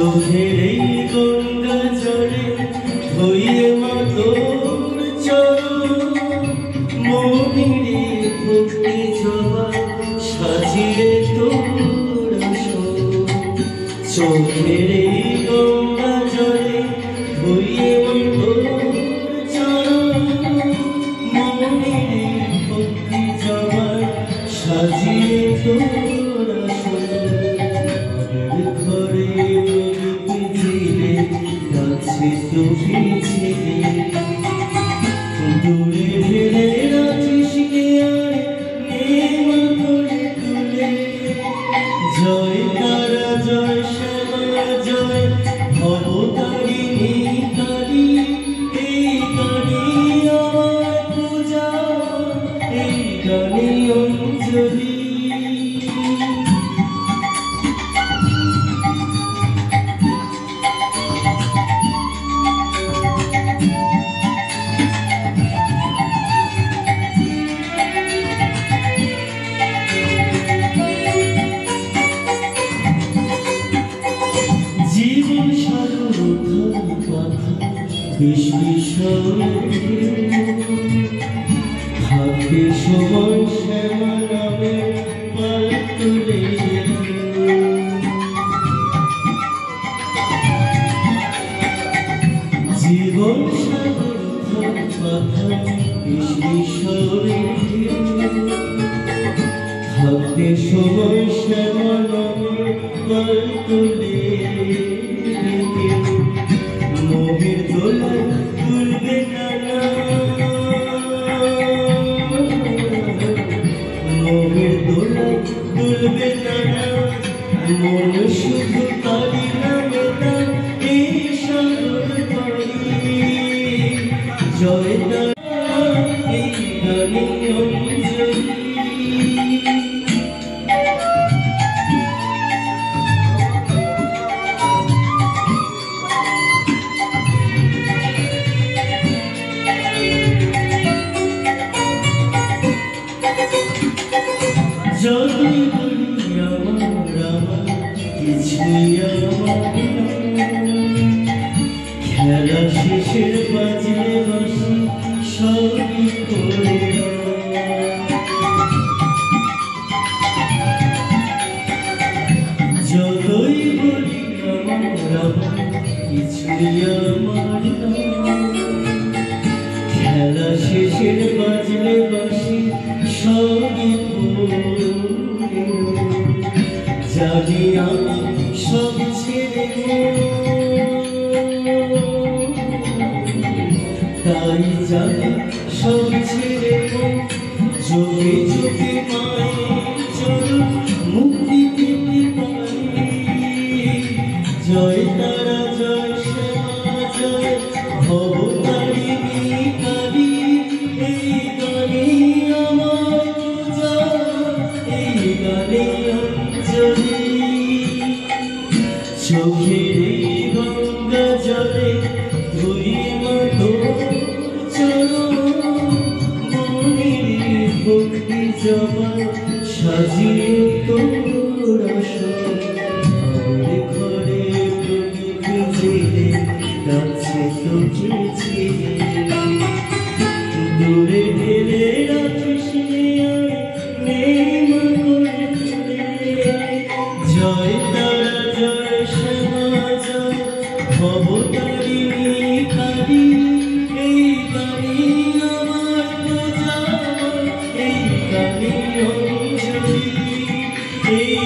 চোখের এই গঙ্গা জলে ধুইয়ে মা তোর চরণ, মনের ভক্তি জবা সাজিয়ে তোর আসন। চোখের এই গঙ্গা জলে ধুইয়ে মা তোর চরণ, মনের ভক্তি জবা সাজিয়ে তোর আসন। ঘরে পিছিয়ে যাচ্ছে তো পিছিয়ে, দূরে ফেলে রাখিস করে তুলে। জয় তারা জয় শ্যামা জয় ভবতারিণী কালী, এই গানে আমার পূজা, এই গানে অঞ্জলি। জীবন সাগর কথা থাকবে সময় শ্যামা নামে পাল তুলে। জীবন সাগর কথা থাকবে সময় শ্যামা নামে পাল তুলে। মোহের দোলায় তুলবে নানা, মোহের দোলায় তুলবে নানা, মন শুধু তারি নামে না এই সাগর পাড়ি। জয় তারা এই গানে অঞ্জলি। যতই বলি আমার আমার কিছুই আমার খেলা শেষের বাজলে বাসি সবই করে। যতই বলি আমার আমার কিছুই আমার খেলা শেষের বাজলে বাসি সবই করে। জানি আমি সব ছেড়ে তাই জানি সব ছেড়ে চোখে চোখে মায়ের চরণ মুক্তি পেতে পারি। জয় তারা জয় শ্যামা জয় ভবতারিণী কালী, এই গানে আমার পূজা, এই গানে অঞ্জলি। চোখের এই গঙ্গা জলে ধুইয়ে মা তোর চরণ, মনের ভক্তি জবা সাজিয়ে তোর আসন। ঘরে প্রদীপ জেলে যাচ্ছে তো ছিড়ে, দূরে ঢেলে রাখিস করে তুলে। জয় তারা জয় শ্যামা জয় ভবতারিণী কালী, এই গানে আমার পূজা, এই গানে অঞ্জলি। এই